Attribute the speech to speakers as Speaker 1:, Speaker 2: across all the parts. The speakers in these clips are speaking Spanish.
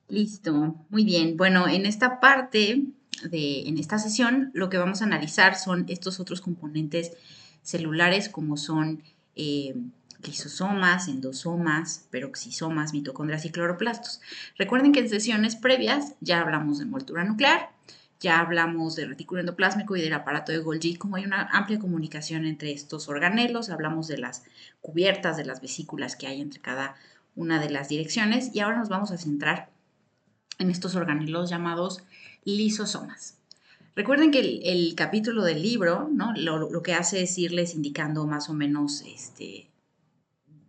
Speaker 1: Listo, muy bien. Bueno, en esta parte en esta sesión, lo que vamos a analizar son estos otros componentes celulares como son eh, lisosomas, endosomas, peroxisomas, mitocondrias y cloroplastos. Recuerden que en sesiones previas ya hablamos de envoltura nuclear, ya hablamos del retículo endoplásmico y del aparato de Golgi, como hay una amplia comunicación entre estos organelos, hablamos de las cubiertas, de las vesículas que hay entre cada una de las direcciones y ahora nos vamos a centrar en estos organelos llamados lisosomas. Recuerden que el capítulo del libro, ¿no? Lo que hace es irles indicando más o menos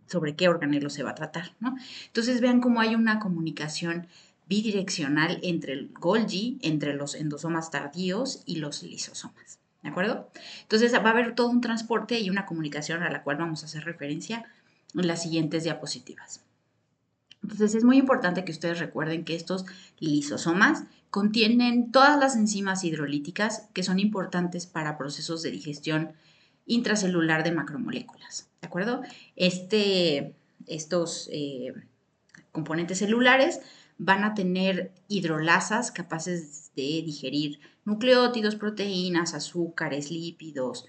Speaker 1: sobre qué organelo se va a tratar, ¿no? Entonces vean cómo hay una comunicación bidireccional entre el Golgi, entre los endosomas tardíos y los lisosomas, ¿de acuerdo? Entonces va a haber todo un transporte y una comunicación a la cual vamos a hacer referencia en las siguientes diapositivas. Entonces es muy importante que ustedes recuerden que estos lisosomas contienen todas las enzimas hidrolíticas que son importantes para procesos de digestión intracelular de macromoléculas. ¿De acuerdo? Estos componentes celulares van a tener hidrolasas capaces de digerir nucleótidos, proteínas, azúcares, lípidos,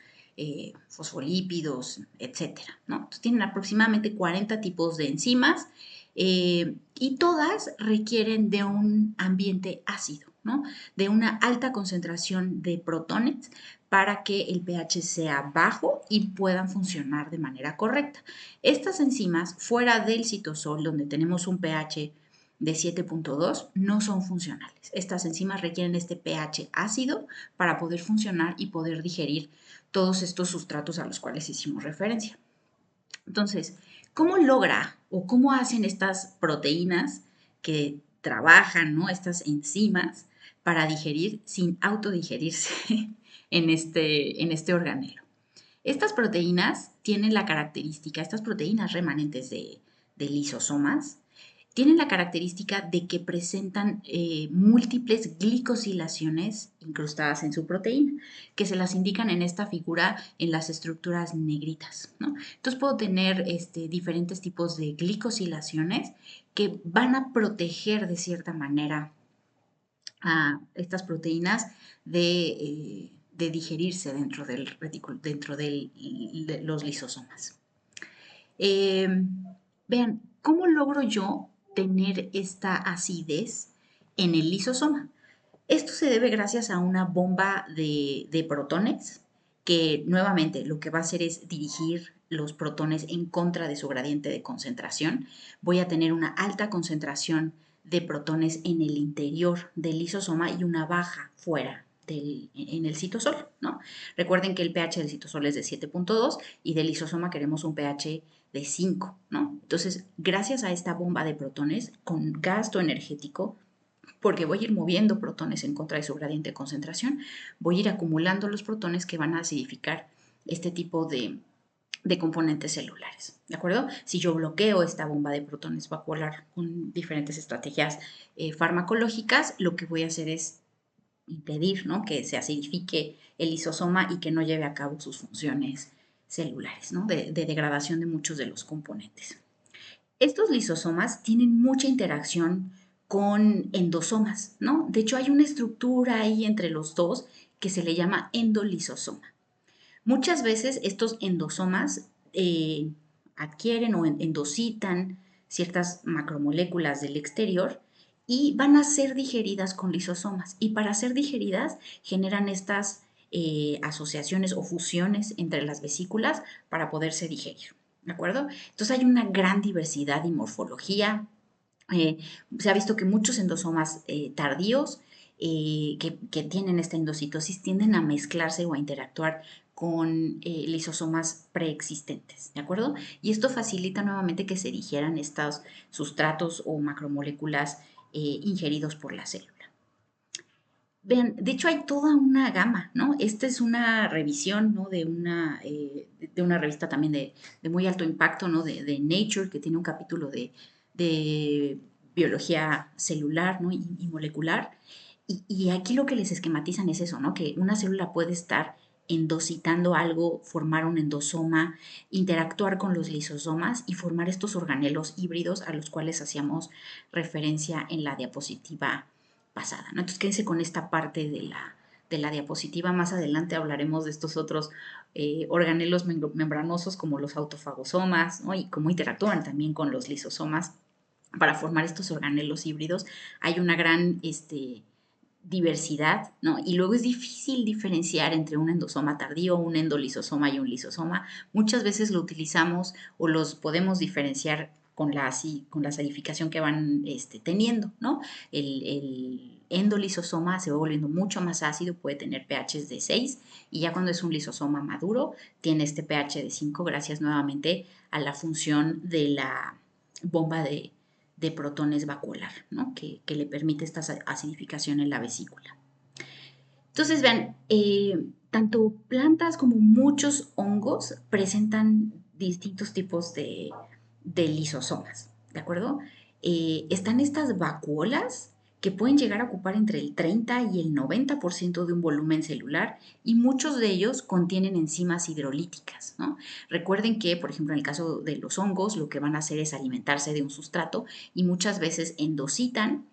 Speaker 1: fosfolípidos, etcétera, ¿no? Entonces tienen aproximadamente 40 tipos de enzimas y todas requieren de un ambiente ácido, ¿no? De una alta concentración de protones para que el pH sea bajo y puedan funcionar de manera correcta. Estas enzimas, fuera del citosol, donde tenemos un pH de 7.2, no son funcionales. Estas enzimas requieren este pH ácido para poder funcionar y poder digerir todos estos sustratos a los cuales hicimos referencia. Entonces, ¿cómo logra o cómo hacen estas proteínas que trabajan, ¿no? Estas enzimas para digerir sin autodigerirse en este organelo? Estas proteínas tienen la característica, estas proteínas remanentes de lisosomas, tienen la característica de que presentan múltiples glicosilaciones incrustadas en su proteína, que se las indican en esta figura en las estructuras negritas, ¿no? Entonces puedo tener diferentes tipos de glicosilaciones que van a proteger de cierta manera a estas proteínas de digerirse dentro del retículo, dentro de los lisosomas. Eh, Vean, ¿cómo logro yo tener esta acidez en el lisosoma? Esto se debe gracias a una bomba de protones que nuevamente lo que va a hacer es dirigir los protones en contra de su gradiente de concentración. Voy a tener una alta concentración de protones en el interior del lisosoma y una baja fuera en el citosol, ¿no? Recuerden que el pH del citosol es de 7.2 y del lisosoma queremos un pH de 5, ¿no? Entonces, gracias a esta bomba de protones con gasto energético, porque voy a ir moviendo protones en contra de su gradiente de concentración, voy a ir acumulando los protones que van a acidificar este tipo de componentes celulares, ¿de acuerdo? Si yo bloqueo esta bomba de protones vacuolar con diferentes estrategias farmacológicas, lo que voy a hacer es impedir, ¿no? Que se acidifique el lisosoma y que no lleve a cabo sus funciones celulares, ¿no? De degradación de muchos de los componentes. Estos lisosomas tienen mucha interacción con endosomas, ¿no? De hecho, hay una estructura ahí entre los dos que se le llama endolisosoma. Muchas veces estos endosomas adquieren o endocitan ciertas macromoléculas del exterior y van a ser digeridas con lisosomas. Y para ser digeridas generan estas asociaciones o fusiones entre las vesículas para poderse digerir. ¿De acuerdo? Entonces hay una gran diversidad y morfología. Eh, Se ha visto que muchos endosomas tardíos que tienen esta endocitosis tienden a mezclarse o a interactuar con lisosomas preexistentes, ¿de acuerdo? Y esto facilita nuevamente que se digieran estos sustratos o macromoléculas ingeridos por la célula. Vean, de hecho hay toda una gama, ¿no? Esta es una revisión, ¿no? De una revista también de muy alto impacto, ¿no? De Nature, que tiene un capítulo de biología celular, ¿no? Y molecular. Y aquí lo que les esquematizan es eso, ¿no? Que una célula puede estar endocitando algo, formar un endosoma, interactuar con los lisosomas y formar estos organelos híbridos a los cuales hacíamos referencia en la diapositiva pasada, ¿no? Entonces, quédense con esta parte de la diapositiva. Más adelante hablaremos de estos otros organelos membranosos como los autofagosomas, ¿no? Y cómo interactúan también con los lisosomas para formar estos organelos híbridos. Hay una gran diversidad, ¿no? Y luego es difícil diferenciar entre un endosoma tardío, un endolisosoma y un lisosoma. Muchas veces lo utilizamos o los podemos diferenciar con la acidificación que van teniendo, ¿no? El endolisosoma se va volviendo mucho más ácido, puede tener pHs de 6 y ya cuando es un lisosoma maduro tiene este pH de 5 gracias nuevamente a la función de la bomba de protones vacuolar, ¿no? Que le permite esta acidificación en la vesícula. Entonces, vean, tanto plantas como muchos hongos presentan distintos tipos de lisosomas, ¿de acuerdo? Están estas vacuolas que pueden llegar a ocupar entre el 30 y el 90% de un volumen celular y muchos de ellos contienen enzimas hidrolíticas, ¿no? Recuerden que, por ejemplo, en el caso de los hongos, lo que van a hacer es alimentarse de un sustrato y muchas veces endocitan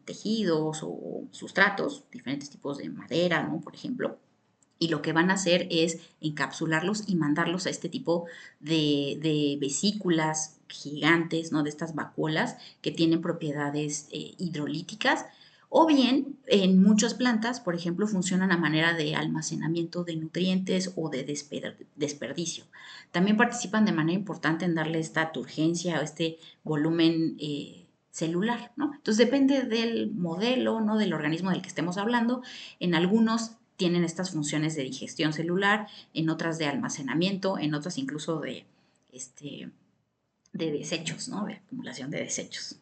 Speaker 1: tejidos o sustratos, diferentes tipos de madera, ¿no? Por ejemplo, y lo que van a hacer es encapsularlos y mandarlos a este tipo de vesículas gigantes, ¿no? De estas vacuolas que tienen propiedades hidrolíticas. O bien, en muchas plantas, por ejemplo, funcionan a manera de almacenamiento de nutrientes o de desperdicio. También participan de manera importante en darle esta turgencia o este volumen celular, ¿no? Entonces depende del modelo, ¿no? Del organismo del que estemos hablando. En algunos tienen estas funciones de digestión celular, en otras de almacenamiento, en otras incluso de desechos, ¿no? De acumulación de desechos.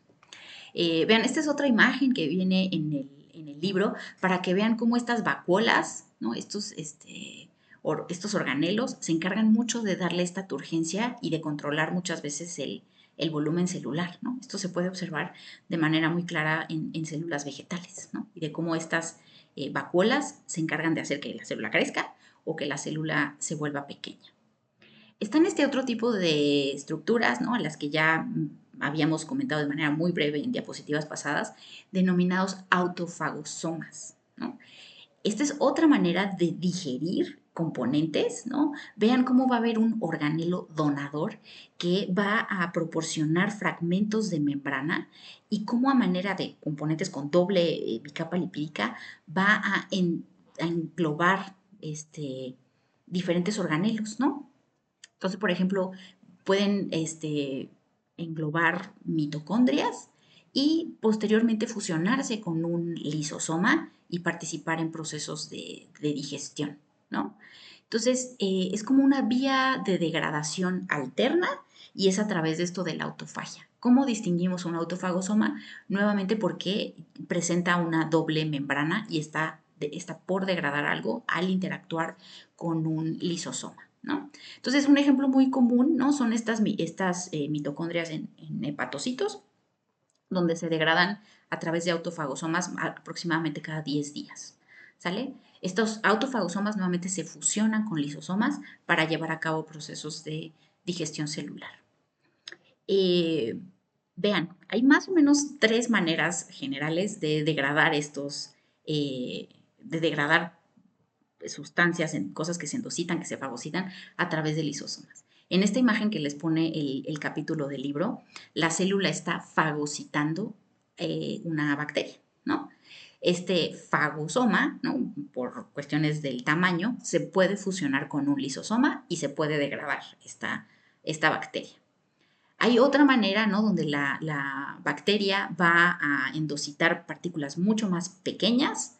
Speaker 1: Vean, esta es otra imagen que viene en el libro para que vean cómo estas vacuolas, ¿no? Estos organelos se encargan mucho de darle esta turgencia y de controlar muchas veces el volumen celular, ¿no? Esto se puede observar de manera muy clara en células vegetales, ¿no? Y de cómo estas vacuolas se encargan de hacer que la célula crezca o que la célula se vuelva pequeña. Están este otro tipo de estructuras, ¿no? A las que ya habíamos comentado de manera muy breve en diapositivas pasadas, denominados autofagosomas, ¿no? Esta es otra manera de digerir componentes, ¿no? Vean cómo va a haber un organelo donador que va a proporcionar fragmentos de membrana y cómo a manera de componentes con doble bicapa lipídica va a englobar diferentes organelos, ¿no? Entonces, por ejemplo, pueden englobar mitocondrias y posteriormente fusionarse con un lisosoma y participar en procesos de digestión, ¿no? Entonces, es como una vía de degradación alterna y es a través de esto de la autofagia. ¿Cómo distinguimos un autofagosoma? Nuevamente porque presenta una doble membrana y está por degradar algo al interactuar con un lisosoma, ¿no? Entonces, un ejemplo muy común, ¿no? Son estas mitocondrias en hepatocitos, donde se degradan a través de autofagosomas aproximadamente cada 10 días, ¿sale? Estos autofagosomas nuevamente se fusionan con lisosomas para llevar a cabo procesos de digestión celular. Vean, hay más o menos 3 maneras generales de degradar de degradar sustancias, en cosas que se endocitan, que se fagocitan a través de lisosomas. En esta imagen que les pone el capítulo del libro, la célula está fagocitando una bacteria, ¿no? Este fagosoma, ¿no? Por cuestiones del tamaño, se puede fusionar con un lisosoma y se puede degradar esta bacteria. Hay otra manera, ¿no? Donde la bacteria va a endocitar partículas mucho más pequeñas,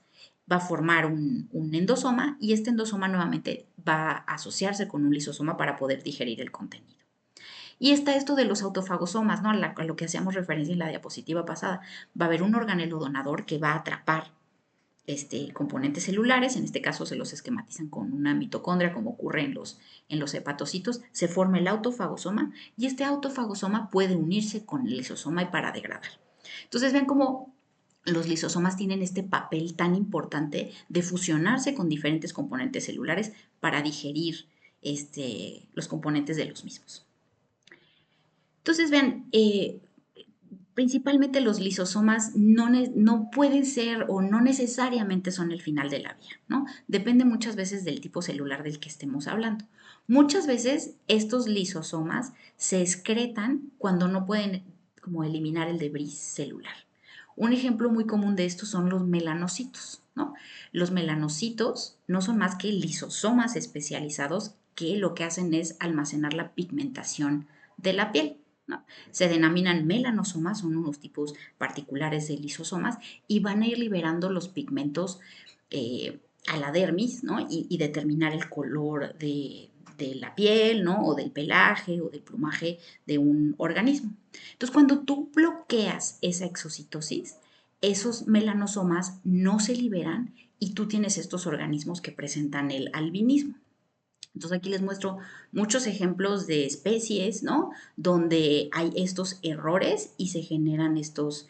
Speaker 1: va a formar un endosoma y este endosoma nuevamente va a asociarse con un lisosoma para poder digerir el contenido. Y está esto de los autofagosomas, ¿no? A lo que hacíamos referencia en la diapositiva pasada. Va a haber un organelo donador que va a atrapar componentes celulares, en este caso se los esquematizan con una mitocondria, como ocurre en los hepatocitos, se forma el autofagosoma y este autofagosoma puede unirse con el lisosoma y para degradar. Entonces ven cómo los lisosomas tienen este papel tan importante de fusionarse con diferentes componentes celulares para digerir los componentes de los mismos. Entonces, vean, principalmente los lisosomas no pueden ser o no necesariamente son el final de la vía, ¿no? Depende muchas veces del tipo celular del que estemos hablando. Muchas veces estos lisosomas se excretan cuando no pueden como eliminar el debris celular. Un ejemplo muy común de esto son los melanocitos, ¿no? Los melanocitos no son más que lisosomas especializados que lo que hacen es almacenar la pigmentación de la piel, ¿no? Se denominan melanosomas, son unos tipos particulares de lisosomas y van a ir liberando los pigmentos a la dermis, ¿no? Y determinar el color de la piel, ¿no? O del pelaje o del plumaje de un organismo. Entonces, cuando tú bloqueas esa exocitosis, esos melanosomas no se liberan y tú tienes estos organismos que presentan el albinismo. Entonces aquí les muestro muchos ejemplos de especies, ¿no? Donde hay estos errores y se generan estas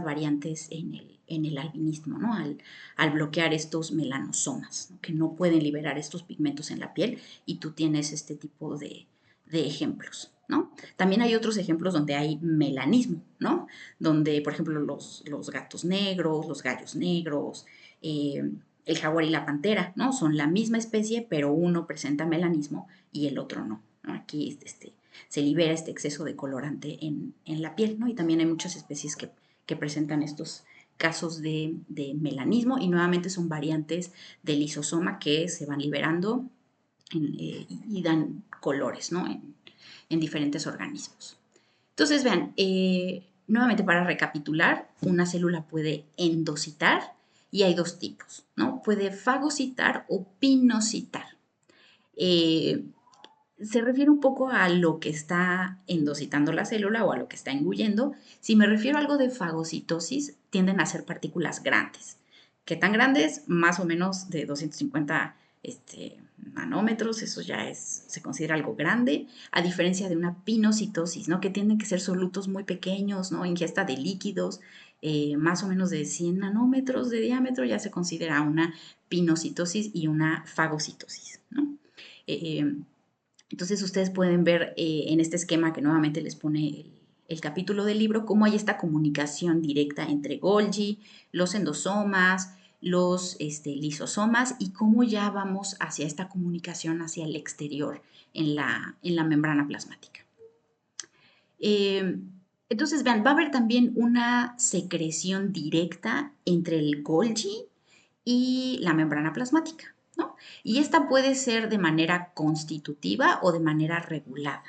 Speaker 1: variantes en el albinismo, ¿no? Al bloquear estos melanosomas, ¿no? Que no pueden liberar estos pigmentos en la piel y tú tienes este tipo de ejemplos, ¿no? También hay otros ejemplos donde hay melanismo, ¿no? Donde, por ejemplo, los gatos negros, los gallos negros, el jaguar y la pantera, ¿no? Son la misma especie, pero uno presenta melanismo y el otro no, ¿no? Aquí se libera este exceso de colorante en la piel, ¿no? Y también hay muchas especies que presentan estos casos de melanismo y nuevamente son variantes del lisosoma que se van liberando y dan colores, ¿no? En diferentes organismos. Entonces, vean, nuevamente para recapitular, una célula puede endocitar y hay dos tipos, ¿no? Puede fagocitar o pinocitar. Eh, Se refiere un poco a lo que está endocitando la célula o a lo que está engullendo. Si me refiero a algo de fagocitosis, tienden a ser partículas grandes. ¿Qué tan grandes? Más o menos de 250 nanómetros, eso ya se considera algo grande, a diferencia de una pinocitosis, ¿no? Que tienden que ser solutos muy pequeños, ¿no? Ingesta de líquidos, más o menos de 100 nanómetros de diámetro, ya se considera una pinocitosis y una fagocitosis, ¿no? Eh, entonces ustedes pueden ver en este esquema que nuevamente les pone el capítulo del libro cómo hay esta comunicación directa entre Golgi, los endosomas, los lisosomas y cómo ya vamos hacia esta comunicación hacia el exterior en la membrana plasmática. Eh, entonces, vean, va a haber también una secreción directa entre el Golgi y la membrana plasmática, ¿no? Y esta puede ser de manera constitutiva o de manera regulada.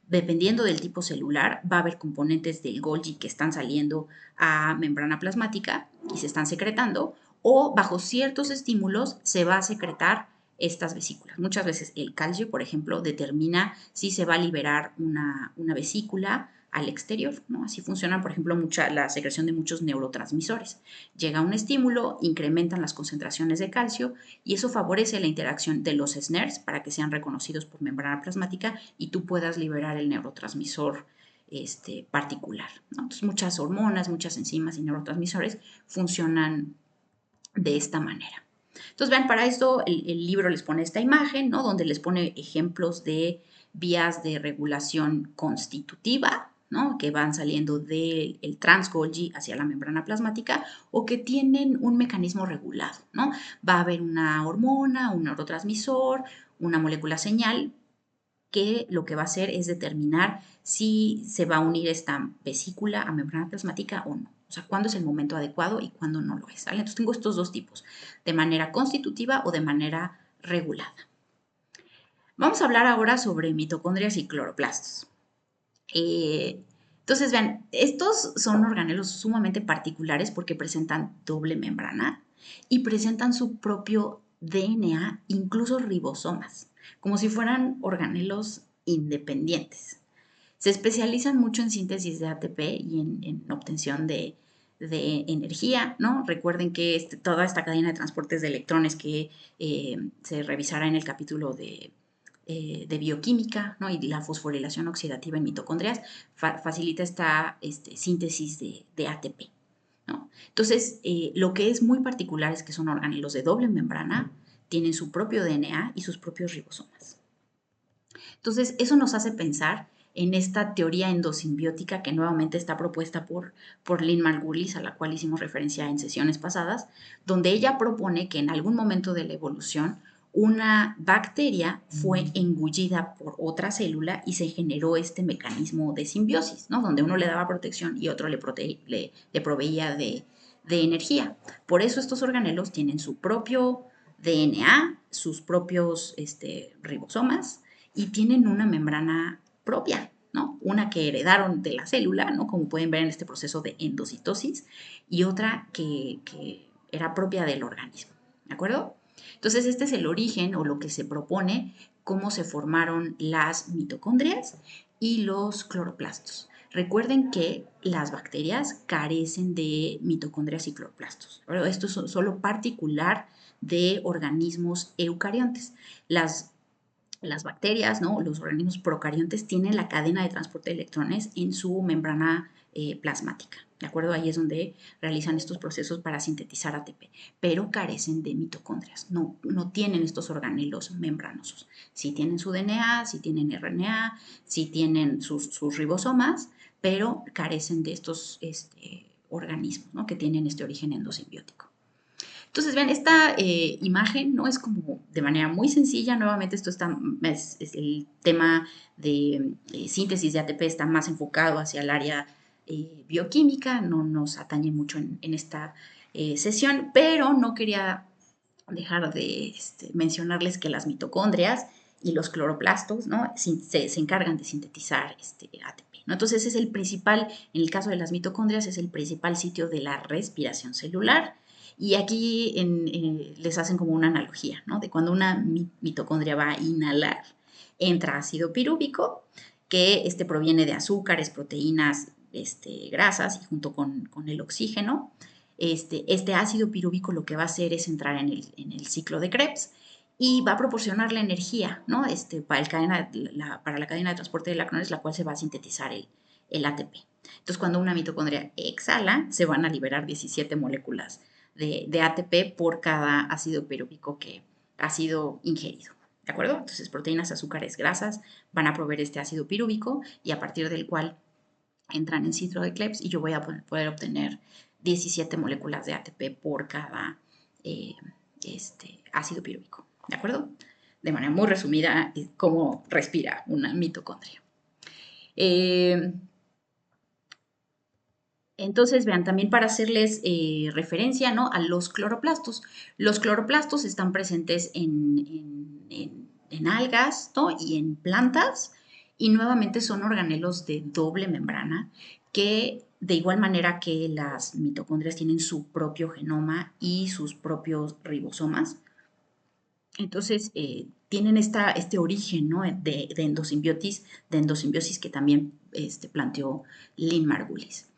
Speaker 1: Dependiendo del tipo celular, va a haber componentes del Golgi que están saliendo a membrana plasmática y se están secretando, o bajo ciertos estímulos se va a secretar estas vesículas. Muchas veces el calcio, por ejemplo, determina si se va a liberar una vesícula al exterior, ¿no? Así funciona, por ejemplo, la secreción de muchos neurotransmisores. Llega un estímulo, incrementan las concentraciones de calcio y eso favorece la interacción de los SNERs para que sean reconocidos por membrana plasmática y tú puedas liberar el neurotransmisor particular, ¿no? Entonces, muchas hormonas, muchas enzimas y neurotransmisores funcionan de esta manera. Entonces, vean, para esto el libro les pone esta imagen, ¿no? Donde les pone ejemplos de vías de regulación constitutiva, ¿no? Que van saliendo del trans-Golgi hacia la membrana plasmática o que tienen un mecanismo regulado, ¿no? Va a haber una hormona, un neurotransmisor, una molécula señal que lo que va a hacer es determinar si se va a unir esta vesícula a membrana plasmática o no. O sea, cuándo es el momento adecuado y cuándo no lo es. ¿Vale? Entonces tengo estos dos tipos, de manera constitutiva o de manera regulada. Vamos a hablar ahora sobre mitocondrias y cloroplastos. Entonces, vean, estos son organelos sumamente particulares porque presentan doble membrana y presentan su propio DNA, incluso ribosomas, como si fueran organelos independientes. Se especializan mucho en síntesis de ATP y en obtención de energía, ¿no? Recuerden que toda esta cadena de transportes de electrones que se revisará en el capítulo de bioquímica, ¿no? Y la fosforilación oxidativa en mitocondrias facilita esta síntesis de ATP. ¿no? Entonces, lo que es muy particular es que son organelos de doble membrana, tienen su propio DNA y sus propios ribosomas. Entonces, eso nos hace pensar en esta teoría endosimbiótica que nuevamente está propuesta por Lynn Margulis, a la cual hicimos referencia en sesiones pasadas, donde ella propone que en algún momento de la evolución una bacteria fue engullida por otra célula y se generó este mecanismo de simbiosis, ¿no? Donde uno le daba protección y otro le proveía de energía. Por eso estos organelos tienen su propio DNA, sus propios ribosomas, y tienen una membrana propia, ¿no? Una que heredaron de la célula, ¿no? Como pueden ver en este proceso de endocitosis, y otra que era propia del organismo, ¿de acuerdo? Entonces, este es el origen o lo que se propone, cómo se formaron las mitocondrias y los cloroplastos. Recuerden que las bacterias carecen de mitocondrias y cloroplastos, pero esto es solo particular de organismos eucariontes. Las bacterias, ¿no? Los organismos procariontes tienen la cadena de transporte de electrones en su membrana plasmática, ¿de acuerdo? Ahí es donde realizan estos procesos para sintetizar ATP, pero carecen de mitocondrias, no tienen estos organelos membranosos. Sí tienen su DNA, sí tienen RNA, sí tienen sus ribosomas, pero carecen de estos organismos, ¿no? Que tienen este origen endosimbiótico. Entonces, vean, esta imagen no es como de manera muy sencilla. Nuevamente, esto es el tema de síntesis de ATP está más enfocado hacia el área bioquímica, no nos atañe mucho en esta sesión, pero no quería dejar de mencionarles que las mitocondrias y los cloroplastos, ¿no? Se encargan de sintetizar ATP, ¿no? Entonces, ese es el principal, en el caso de las mitocondrias, es el principal sitio de la respiración celular. Y aquí les hacen como una analogía, ¿no? De cuando una mitocondria va a inhalar, entra ácido pirúvico, que proviene de azúcares, proteínas, grasas, y junto con el oxígeno, este ácido pirúvico lo que va a hacer es entrar en el ciclo de Krebs y va a proporcionar la energía, ¿no? Para la cadena de transporte de electrones, la cual se va a sintetizar el ATP. Entonces, cuando una mitocondria exhala, se van a liberar 17 moléculas de ATP por cada ácido pirúvico que ha sido ingerido. ¿De acuerdo? Entonces, proteínas, azúcares, grasas van a proveer este ácido pirúvico y a partir del cual entran en ciclo de Krebs y yo voy a poder obtener 17 moléculas de ATP por cada ácido pirúvico. ¿De acuerdo? De manera muy resumida, cómo respira una mitocondria. Entonces, vean, también para hacerles referencia, ¿no? A los cloroplastos. Los cloroplastos están presentes en algas, ¿no? Y en plantas, y nuevamente son organelos de doble membrana que, de igual manera que las mitocondrias, tienen su propio genoma y sus propios ribosomas. Entonces, tienen este origen, ¿no? de endosimbiosis que también planteó Lynn Margulis.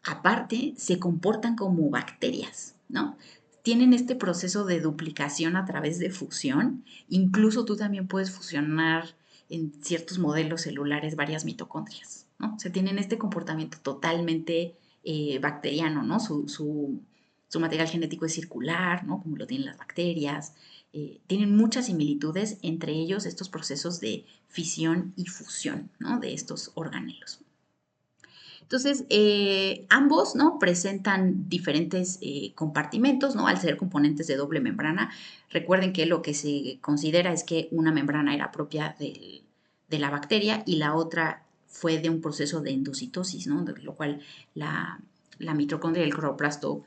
Speaker 1: Aparte, se comportan como bacterias, ¿no? Tienen este proceso de duplicación a través de fusión. Incluso tú también puedes fusionar en ciertos modelos celulares varias mitocondrias, ¿no? O sea, tienen este comportamiento totalmente bacteriano, ¿no? Su material genético es circular, ¿no? Como lo tienen las bacterias. Tienen muchas similitudes entre ellos estos procesos de fisión y fusión, ¿no? De estos organelos. Entonces, ambos, ¿no? Presentan diferentes compartimentos, ¿no? Al ser componentes de doble membrana. Recuerden que lo que se considera es que una membrana era propia de la bacteria y la otra fue de un proceso de endocitosis, ¿no? De lo cual la mitocondria y el cloroplasto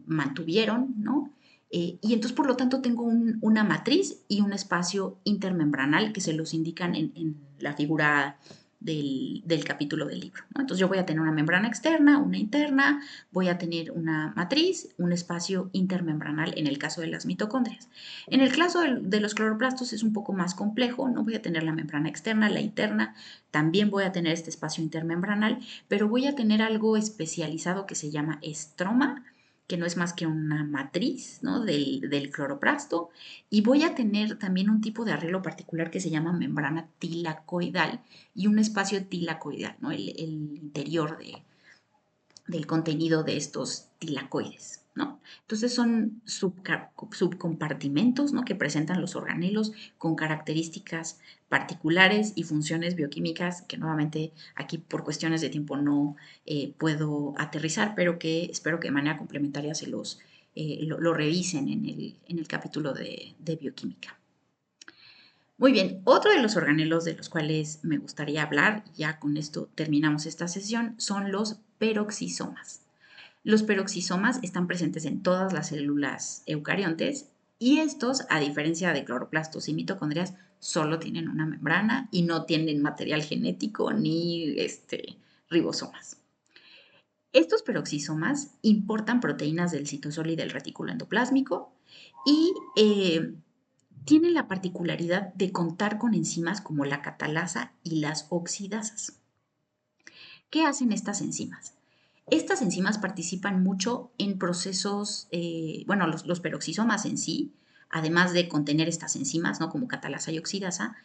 Speaker 1: mantuvieron, ¿no? Y entonces, por lo tanto, tengo una matriz y un espacio intermembranal que se los indican en la figura del capítulo del libro, ¿no? Entonces yo voy a tener una membrana externa, una interna, voy a tener una matriz, un espacio intermembranal en el caso de las mitocondrias. En el caso de los cloroplastos es un poco más complejo, no voy a tener la membrana externa, la interna, también voy a tener este espacio intermembranal, pero voy a tener algo especializado que se llama estroma, que no es más que una matriz, ¿no? del cloroplasto, y voy a tener también un tipo de arreglo particular que se llama membrana tilacoidal y un espacio tilacoidal, ¿no? El interior del contenido de estos tilacoides, ¿no? Entonces son subcompartimentos, ¿no? Que presentan los organelos con características particulares y funciones bioquímicas que nuevamente aquí por cuestiones de tiempo no puedo aterrizar, pero que espero que de manera complementaria se lo revisen en el capítulo de bioquímica. Muy bien, otro de los organelos de los cuales me gustaría hablar, ya con esto terminamos esta sesión, son los peroxisomas. Los peroxisomas están presentes en todas las células eucariontes y estos, a diferencia de cloroplastos y mitocondrias, solo tienen una membrana y no tienen material genético ni ribosomas. Estos peroxisomas importan proteínas del citosol y del retículo endoplásmico y tienen la particularidad de contar con enzimas como la catalasa y las oxidasas. ¿Qué hacen estas enzimas? Estas enzimas participan mucho en procesos, bueno, los peroxisomas en sí, además de contener estas enzimas, ¿no? Como catalasa y oxidasa,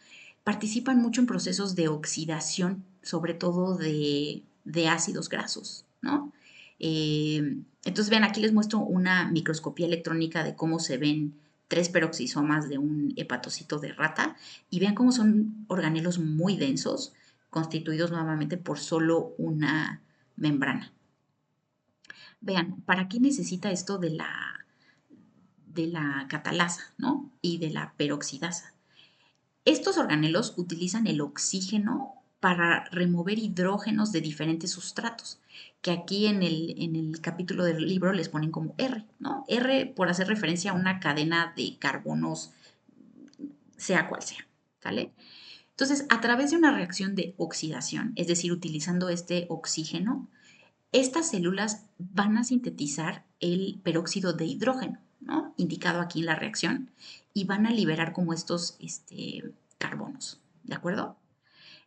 Speaker 1: participan mucho en procesos de oxidación, sobre todo de ácidos grasos, ¿no? Entonces, vean, aquí les muestro una microscopía electrónica de cómo se ven 3 peroxisomas de un hepatocito de rata y vean cómo son organelos muy densos, constituidos nuevamente por solo una membrana. Vean, ¿para qué necesita esto de la catalasa, ¿no? Y de la peroxidasa? Estos organelos utilizan el oxígeno para remover hidrógenos de diferentes sustratos, que aquí en el capítulo del libro les ponen como R, ¿no? R por hacer referencia a una cadena de carbonos, sea cual sea, ¿sale? Entonces, a través de una reacción de oxidación, es decir, utilizando este oxígeno, estas células van a sintetizar el peróxido de hidrógeno, ¿no? Indicado aquí en la reacción, y van a liberar como estos carbonos, ¿de acuerdo?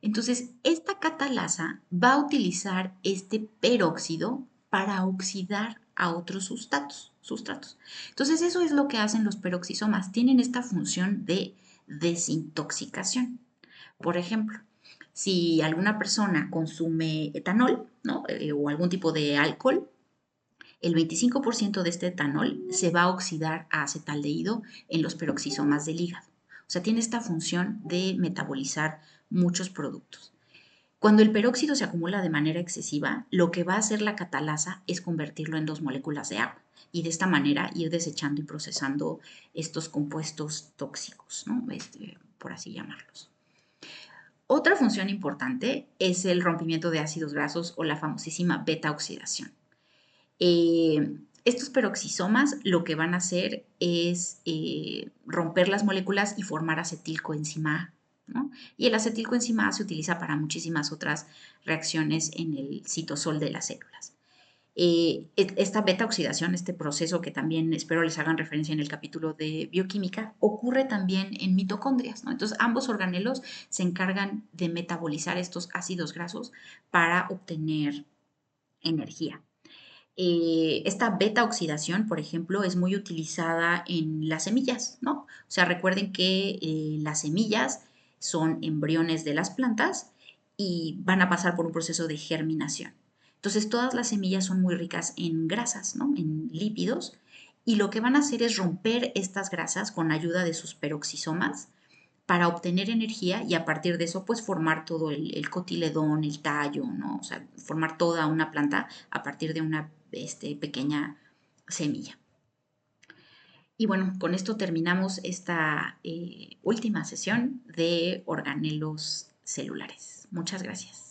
Speaker 1: Entonces, esta catalasa va a utilizar este peróxido para oxidar a otros sustratos. Entonces, eso es lo que hacen los peroxisomas. Tienen esta función de desintoxicación. Por ejemplo, si alguna persona consume etanol, ¿no? O algún tipo de alcohol, el 25% de este etanol se va a oxidar a acetaldehído en los peroxisomas del hígado. O sea, tiene esta función de metabolizar muchos productos. Cuando el peróxido se acumula de manera excesiva, lo que va a hacer la catalasa es convertirlo en 2 moléculas de agua y de esta manera ir desechando y procesando estos compuestos tóxicos, ¿no? Por así llamarlos. Otra función importante es el rompimiento de ácidos grasos o la famosísima beta-oxidación. Estos peroxisomas lo que van a hacer es romper las moléculas y formar acetilcoenzima A, ¿no? Y el acetilcoenzima A se utiliza para muchísimas otras reacciones en el citosol de las células. Esta beta-oxidación, este proceso que también espero les hagan referencia en el capítulo de bioquímica, ocurre también en mitocondrias, ¿no? Entonces, ambos organelos se encargan de metabolizar estos ácidos grasos para obtener energía. Esta beta oxidación, por ejemplo, es muy utilizada en las semillas, ¿no? O sea, recuerden que las semillas son embriones de las plantas y van a pasar por un proceso de germinación. Entonces, todas las semillas son muy ricas en grasas, ¿no? En lípidos, y lo que van a hacer es romper estas grasas con ayuda de sus peroxisomas para obtener energía y a partir de eso pues formar todo el cotiledón, el tallo, ¿no? O sea, formar toda una planta a partir de una pequeña semilla. Y bueno, con esto terminamos esta última sesión de organelos celulares. Muchas gracias.